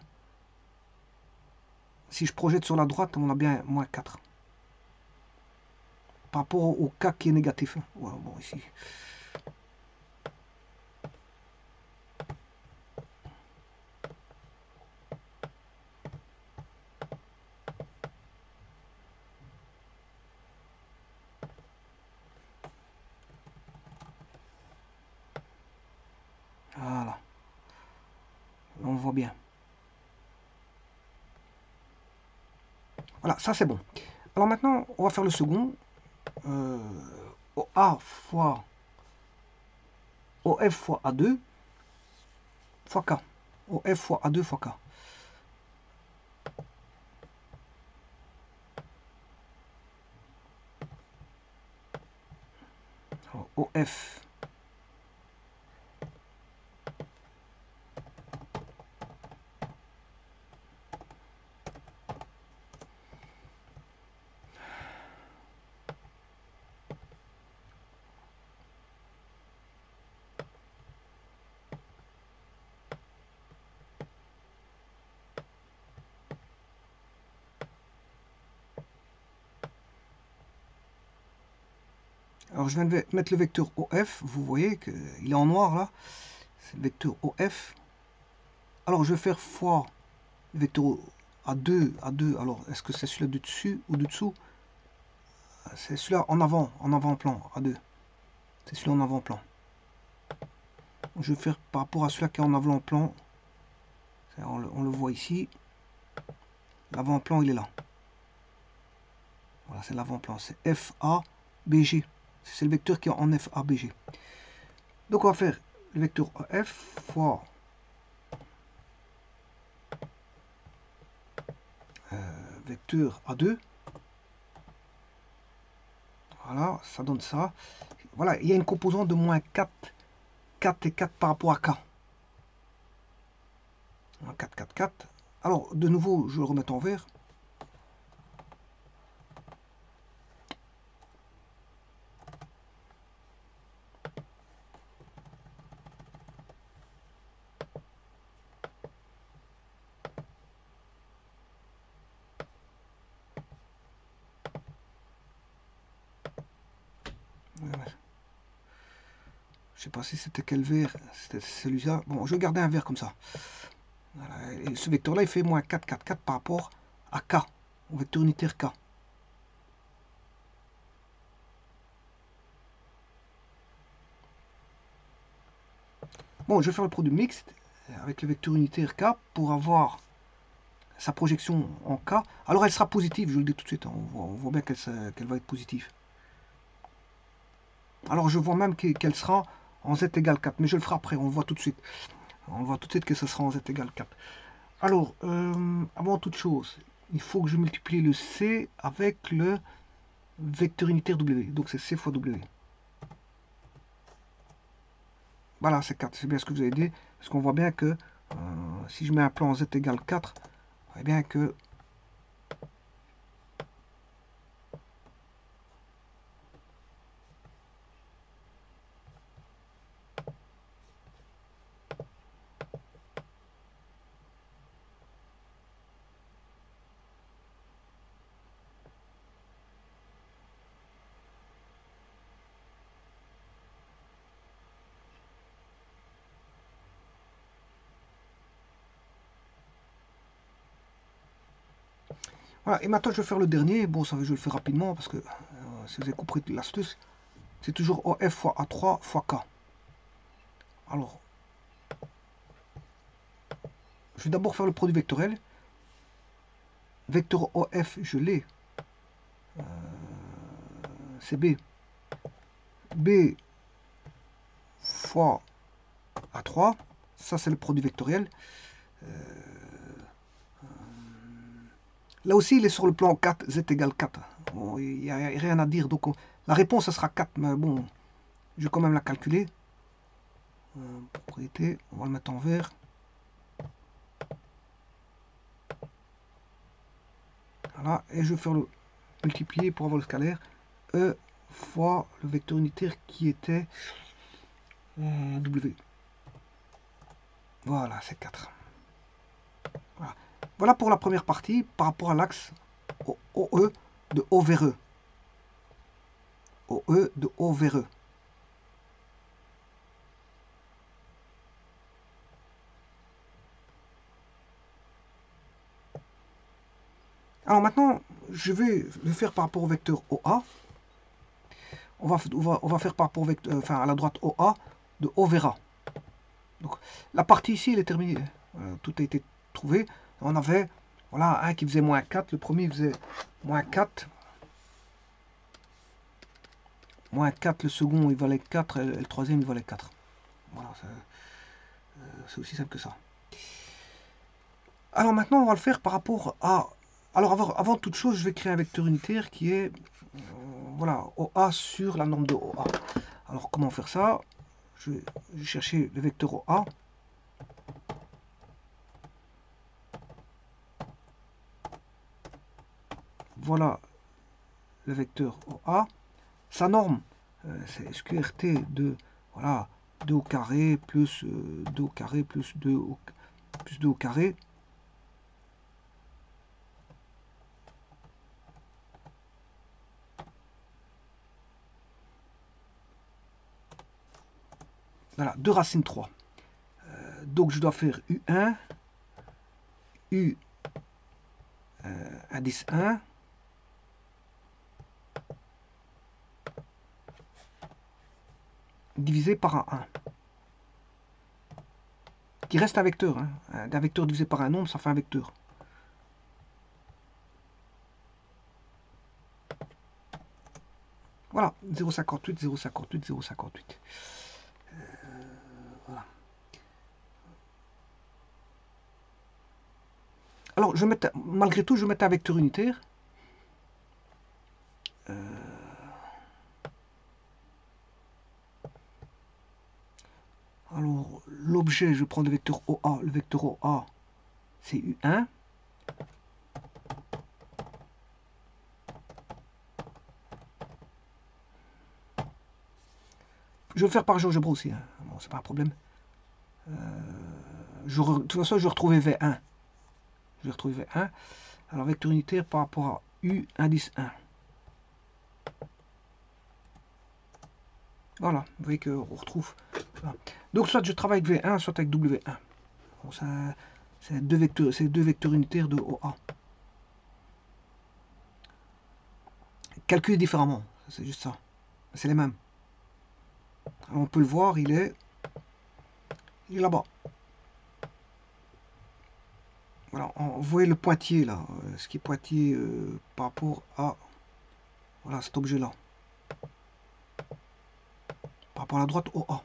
Si je projette sur la droite, on a bien moins 4. Par rapport au K qui est négatif. Ouais, bon, ici. Voilà. On voit bien. Voilà, ça c'est bon. Alors maintenant, on va faire le second. A fois OF fois A2 fois K. OF fois A2 fois K. Alors, OF. Alors je viens de mettre le vecteur OF, vous voyez qu'il est en noir là, c'est le vecteur OF. Alors je vais faire fois le vecteur A2, alors est-ce que c'est celui-là du dessus ou du dessous? C'est celui-là en avant-plan, A2. C'est celui-là en avant-plan. Je vais faire par rapport à celui-là qui est en avant-plan, on le voit ici, l'avant-plan il est là. Voilà, c'est l'avant-plan, c'est FABG. C'est le vecteur qui est en FABG. Donc on va faire le vecteur F fois vecteur A2. Voilà, ça donne ça. Voilà, il y a une composante de moins 4, 4 et 4 par rapport à K. 4, 4, 4. Alors, de nouveau, je le remets en vert. Je sais pas si c'était quel vert, c'était celui-là. Bon, je vais garder un vert comme ça. Voilà. Et ce vecteur-là, il fait moins 4, 4, 4 par rapport à K, au vecteur unitaire K. Bon, je vais faire le produit mixte avec le vecteur unitaire K pour avoir sa projection en K. Alors elle sera positive, je le dis tout de suite, on voit bien qu'elle va être positive. Alors je vois même qu'elle sera en z égale 4, mais je le ferai après, on le voit tout de suite. On voit tout de suite que ce sera en z égale 4. Alors, avant toute chose, il faut que je multiplie le C avec le vecteur unitaire W. Donc c'est C fois W. Voilà, c'est 4. C'est bien ce que vous avez dit. Parce qu'on voit bien que si je mets un plan en Z égale 4, on voit bien que voilà, et maintenant je vais faire le dernier. Bon, ça je vais le faire rapidement parce que si vous avez compris l'astuce, c'est toujours OF fois A3 fois K. Alors, je vais d'abord faire le produit vectoriel. Vecteur OF, je l'ai. C'est B. B fois A3. Ça, c'est le produit vectoriel. Là aussi, il est sur le plan 4, Z égale 4. Bon, il n'y a rien à dire. Donc, la réponse, ça sera 4. Mais bon, je vais quand même la calculer. Propriété, on va le mettre en vert. Voilà, et je vais faire le multiplier pour avoir le scalaire. E fois le vecteur unitaire qui était W. Voilà, c'est 4. Voilà. Voilà pour la première partie par rapport à l'axe OE de O vers E. OE de O vers E. Alors maintenant, je vais le faire par rapport au vecteur OA. On va faire par rapport au vecteur, enfin à la droite OA de O vers A. Donc la partie ici, elle est terminée. Tout a été trouvé. On avait voilà, un qui faisait moins 4. Le premier faisait moins 4. Moins 4, le second il valait 4 et le troisième il valait 4. Voilà, c'est aussi simple que ça. Alors maintenant, on va le faire par rapport à... Alors avant toute chose, je vais créer un vecteur unitaire qui est voilà, OA sur la norme de OA. Alors comment faire ça? Je vais chercher le vecteur OA. Voilà le vecteur OA. Sa norme, c'est SQRT de voilà, 2 au carré plus 2 au carré plus 2 au carré. Voilà, 2 racines 3. Donc je dois faire U1, U indice 1, divisé par un 1. Qui reste un vecteur. Hein. Un vecteur divisé par un nombre, ça fait un vecteur. Voilà, 0,58, 0,58, 0,58. Voilà. Alors, je vais mettre, malgré tout, je vais mettre un vecteur unitaire. Alors, l'objet, je prends le vecteur OA. Le vecteur OA, c'est U1. Je vais le faire par GeoGebra aussi. Hein. Bon, c'est pas un problème. De toute façon, je vais retrouver V1. Je vais retrouver V1. Alors, vecteur unitaire par rapport à U indice 1. Voilà, vous voyez qu'on retrouve. Voilà. Donc, soit je travaille avec V1, soit avec W1. Bon, c'est deux vecteurs unitaires de OA. Calculé différemment, c'est juste ça. C'est les mêmes. Alors, on peut le voir, il est là-bas. Voilà, vous voyez le pointillé là, ce qui est pointillé par rapport à voilà, cet objet-là. Par rapport à la droite OA.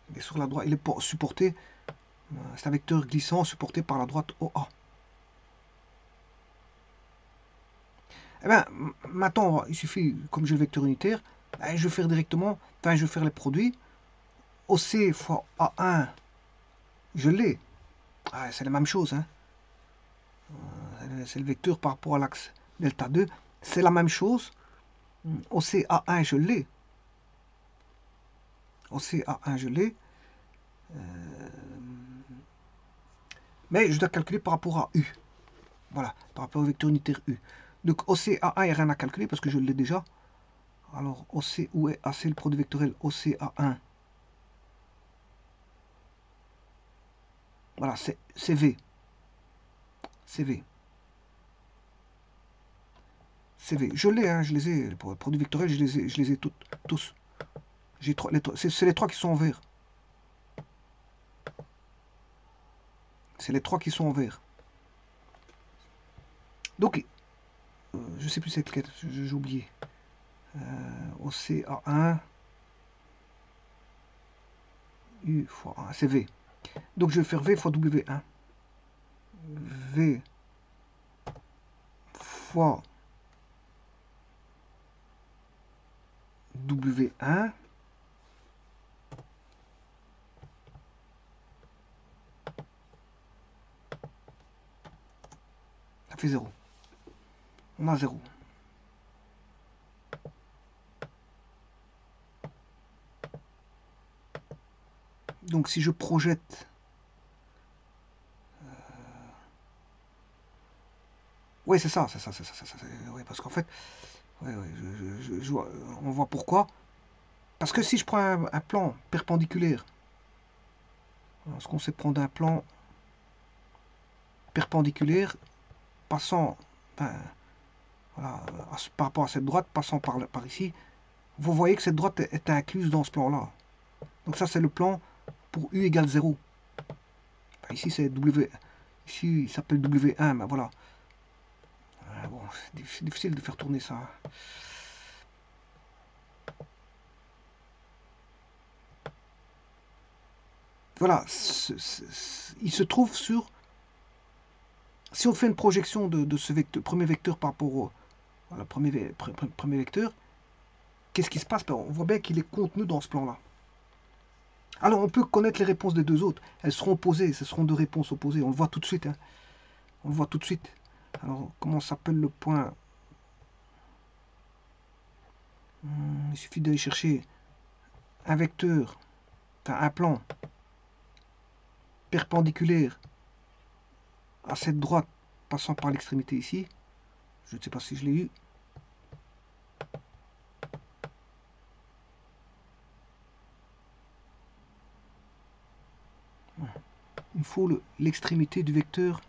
Il est sur la droite, il est supporté, c'est un vecteur glissant supporté par la droite OA. Eh bien, maintenant, il suffit, comme j'ai le vecteur unitaire, ben, je vais faire directement, enfin, je vais faire les produits. OC fois A1, je l'ai. Ah, c'est la même chose. Hein. C'est le vecteur par rapport à l'axe delta 2. C'est la même chose. OC A1, je l'ai. OC A1, je l'ai. Mais je dois calculer par rapport à U. Voilà, par rapport au vecteur unitaire U. Donc OC A1, il n'y a rien à calculer parce que je l'ai déjà. Alors OC, où est AC, le produit vectoriel OC A1? Voilà, c'est V. C'est V. C'est V. Je l'ai, hein, je les ai. Les produits vectoriels, je les ai tous. C'est les trois qui sont en vert. C'est les trois qui sont en vert. Donc, je sais plus c'est lequel, j'ai oublié. OCA1, U fois 1, c'est V. Donc je vais faire V fois W1. V fois W1. Ça fait 0. On a 0. Donc si je projette oui, c'est ça, ouais, parce qu'en fait, ouais, on voit pourquoi. Parce que si je prends un plan perpendiculaire, ce qu'on sait prendre un plan perpendiculaire, passant, ben, voilà, par rapport à cette droite, passant par ici, vous voyez que cette droite est incluse dans ce plan-là. Donc ça, c'est le plan pour U égale 0. Enfin, ici, c'est W. Ici, il s'appelle W1, mais voilà. Bon, c'est difficile de faire tourner ça. Voilà, il se trouve sur... Si on fait une projection de ce premier vecteur par rapport au premier vecteur, qu'est-ce qui se passe? On voit bien qu'il est contenu dans ce plan-là. Alors, on peut connaître les réponses des deux autres. Elles seront opposées, ce seront deux réponses opposées. On le voit tout de suite. Hein. On le voit tout de suite. Alors, comment s'appelle le point? Il suffit d'aller chercher un vecteur, enfin un plan perpendiculaire à cette droite passant par l'extrémité ici. Je ne sais pas si je l'ai eu. Il me faut l'extrémité du vecteur.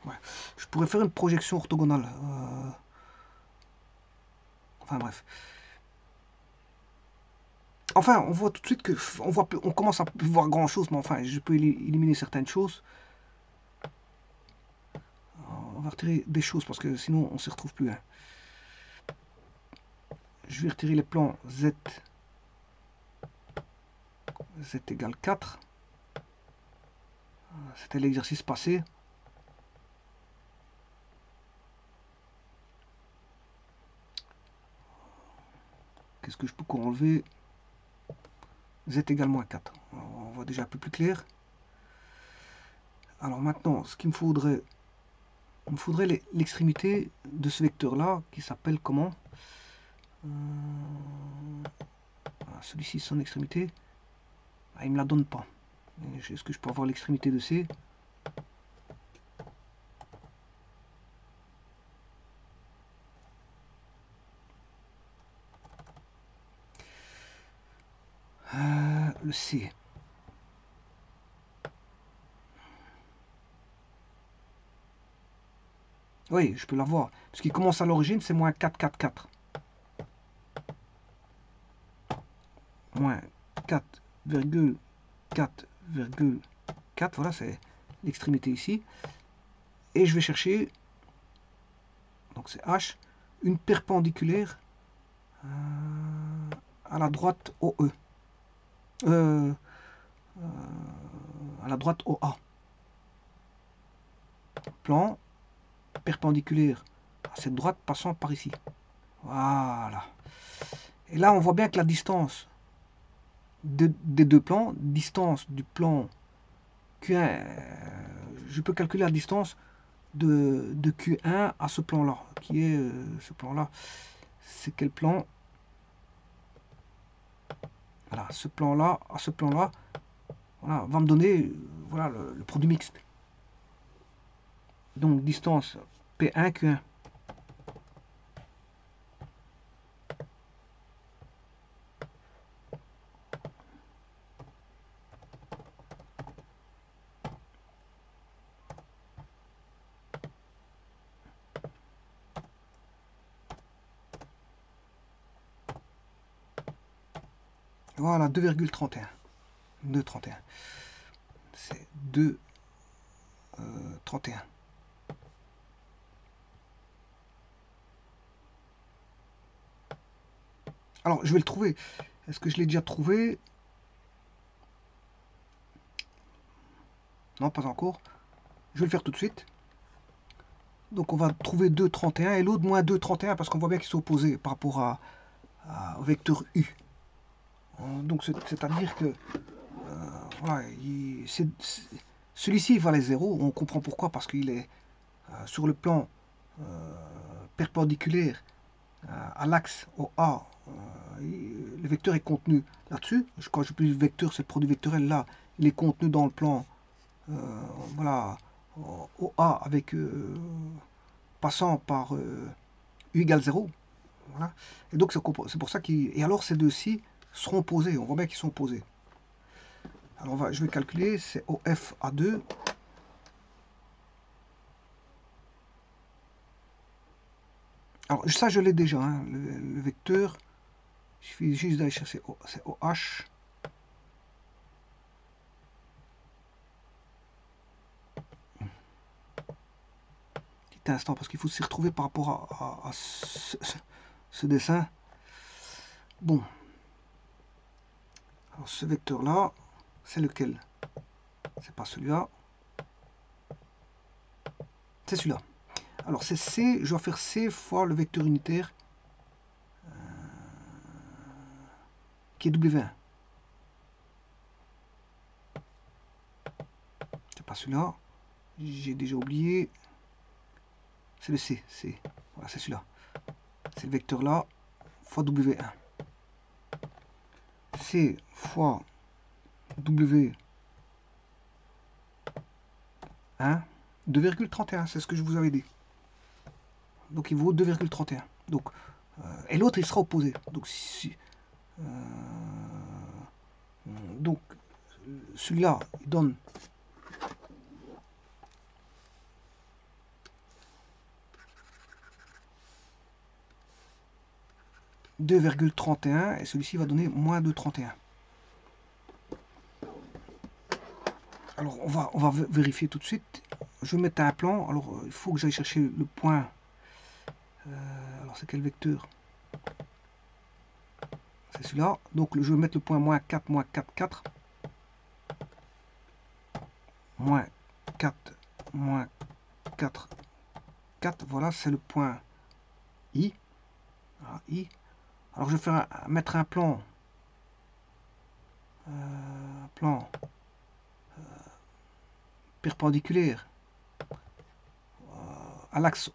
Ouais. Je pourrais faire une projection orthogonale. Enfin bref. Enfin, on voit tout de suite que on commence à voir grand chose, mais enfin, je peux éliminer certaines choses. On va retirer des choses parce que sinon on ne s'y retrouve plus. Hein. Je vais retirer les plans Z égale 4. C'était l'exercice passé. Qu'est-ce que je peux encore enlever? Z égale moins 4. On voit déjà un peu plus clair. Alors maintenant, ce qu'il me faudrait, il me faudrait l'extrémité de ce vecteur-là, qui s'appelle comment? Celui-ci, son extrémité. Ah, il ne me la donne pas. Est-ce que je peux avoir l'extrémité de C? Le C. Oui, je peux l'avoir. Parce qu'il commence à l'origine, c'est moins 4, 4, 4. Moins 4,4,4. Voilà, c'est l'extrémité ici. Et je vais chercher, donc c'est H, une perpendiculaire à la droite OE. À la droite OA. Plan perpendiculaire à cette droite passant par ici. Voilà. Et là, on voit bien que la distance des deux plans, distance du plan Q1, je peux calculer la distance de Q1 à ce plan-là, qui est ce plan-là. C'est quel plan? Voilà, ce plan-là à ce plan-là, voilà, va me donner voilà, le produit mixte. Donc distance P1, Q1. Voilà, 2,31. 2,31. C'est 2,31. Alors, je vais le trouver. Est-ce que je l'ai déjà trouvé? Non, pas encore. Je vais le faire tout de suite. Donc, on va trouver 2,31 et l'autre moins 2,31 parce qu'on voit bien qu'ils sont opposés par rapport au vecteur U. Donc, c'est-à-dire que voilà, celui-ci valait 0. On comprend pourquoi, parce qu'il est sur le plan perpendiculaire à l'axe OA. Le vecteur est contenu là-dessus. Quand je dis vecteur, c'est le produit vectoriel là. Il est contenu dans le plan voilà, OA avec passant par U égale 0. Voilà. Et donc c'est pour ça qu'ils. Et alors ces deux-ci seront posés. On voit bien qu'ils sont posés. Alors je vais calculer, c'est OF A2. Alors ça je l'ai déjà, hein, le vecteur. Il suffit juste d'aller chercher c'est OH. Petit instant parce qu'il faut s'y retrouver par rapport à ce dessin. Bon. Alors ce vecteur là, c'est lequel? C'est pas celui-là. C'est celui-là. Alors c'est C, je dois faire C fois le vecteur unitaire qui est W1. C'est pas celui-là. J'ai déjà oublié. C'est le C. Voilà, c'est celui-là. C'est le vecteur là fois W1. C fois W1, 2,31, c'est ce que je vous avais dit. Donc il vaut 2,31. Donc, et l'autre il sera opposé. Donc celui-là il donne « 2,31 et celui-ci va donner moins 2,31. Alors on va vérifier tout de suite. Je vais mettre un plan. Alors il faut que j'aille chercher le point. Alors c'est quel vecteur? C'est celui-là. Donc je vais mettre le point moins 4, moins 4, 4. Moins 4, moins 4, 4. Voilà, c'est le point I. Voilà, I. Alors je vais mettre un plan. Perpendiculaire à l'axe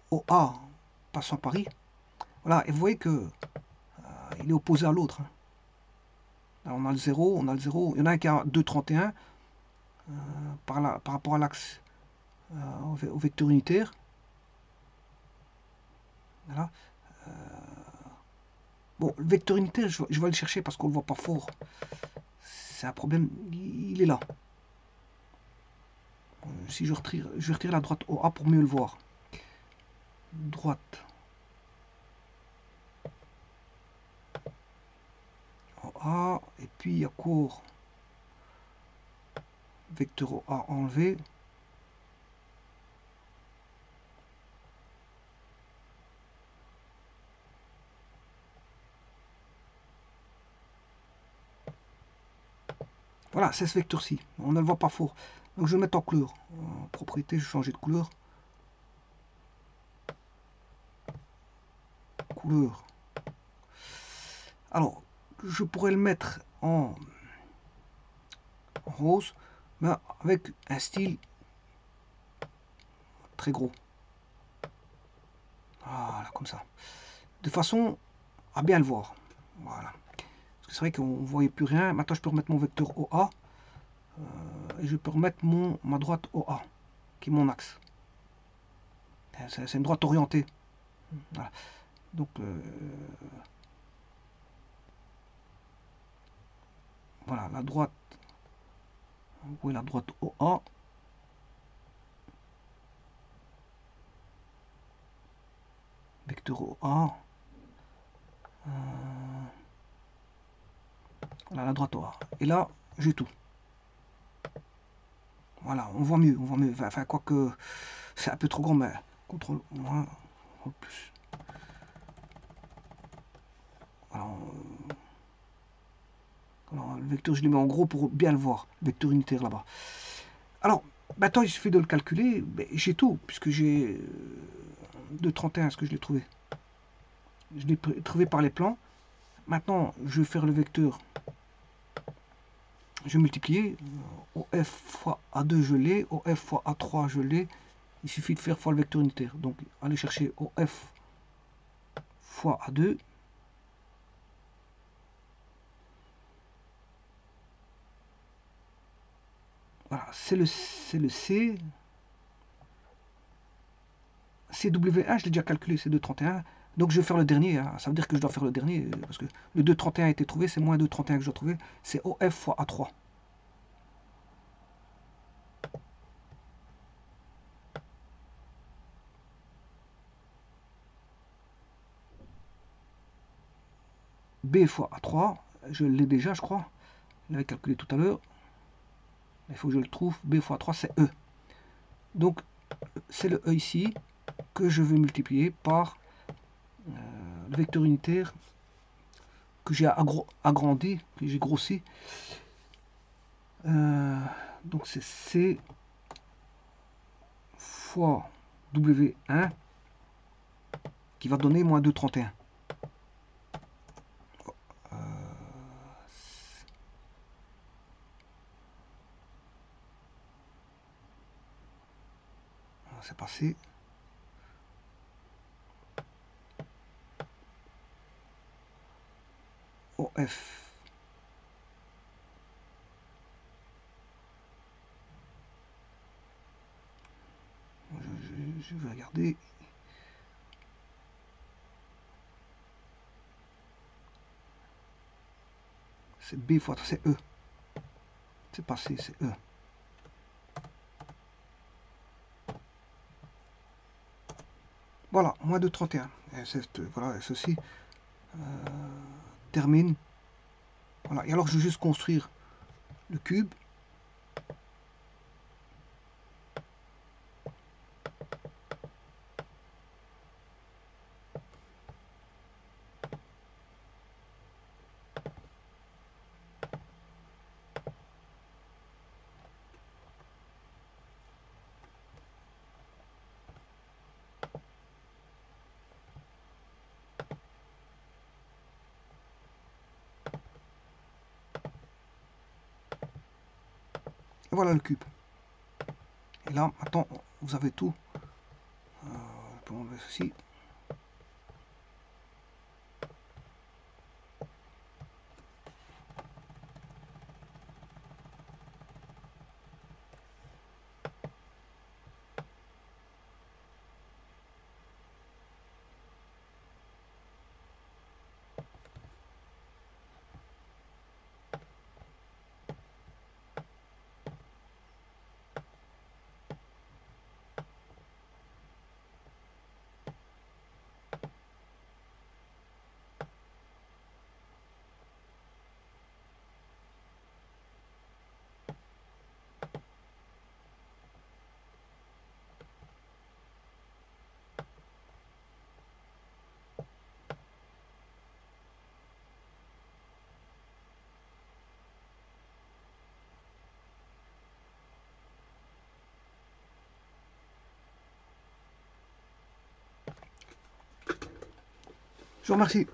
OA passant par I. Voilà, et vous voyez que il est opposé à l'autre. On a le 0, on a le 0. Il y en a un qui a 2,31 par rapport à l'axe au vecteur unitaire. Voilà. Bon, le vecteur unitaire, je vais le chercher parce qu'on ne le voit pas fort. C'est un problème, il est là. Si je retire la droite OA pour mieux le voir. Droite OA, et puis il y a cours vecteur OA enlevé. Voilà, c'est ce vecteur-ci. On ne le voit pas fort. Donc je vais mettre en couleur. En propriété, je vais changer de couleur. Couleur. Alors, je pourrais le mettre en rose, mais avec un style très gros. Voilà, comme ça. De façon à bien le voir. Voilà. Parce que c'est vrai qu'on ne voyait plus rien. Maintenant, je peux remettre mon vecteur OA. Et je peux remettre ma droite OA, qui est mon axe. C'est une droite orientée. Voilà. Donc, voilà, la droite. Où est la droite OA? Vecteur OA. Voilà, la droite aura. Et là, j'ai tout. Voilà, on voit mieux, on voit mieux. Enfin, quoique c'est un peu trop grand, mais contrôle moins, plus. Alors, le vecteur, je le mets en gros pour bien le voir. Le vecteur unitaire là-bas. Alors, maintenant, il suffit de le calculer. J'ai tout, puisque j'ai 2,31, est-ce que je l'ai trouvé? Je l'ai trouvé par les plans. Maintenant, je vais faire le vecteur. Je vais multiplier. OF fois A2, je l'ai. OF fois A3, je l'ai. Il suffit de faire fois le vecteur unitaire. Donc, aller chercher OF fois A2. Voilà, c'est le C. CW1, je l'ai déjà calculé, c'est 2,31. Donc je vais faire le dernier. Hein. Ça veut dire que je dois faire le dernier. Parce que le 2,31 a été trouvé, c'est moins 2,31 que je dois trouver. C'est OF fois A3. B fois A3, je l'ai déjà, je crois. Je l'avais calculé tout à l'heure. Il faut que je le trouve. B fois A3, c'est E. Donc, c'est le E ici que je vais multiplier par le vecteur unitaire que j'ai agrandi, que j'ai grossi. Donc, c'est C fois W1 qui va donner moins 2,31. C'est passé. OF. Je vais regarder. C'est B fois, c'est E. C'est passé, c'est E. Voilà, moins de 31. Et voilà, ceci termine. Voilà, et alors je vais juste construire le cube. Et voilà le cube. Et là, maintenant, vous avez tout. Je peux enlever ceci. Je vous remercie.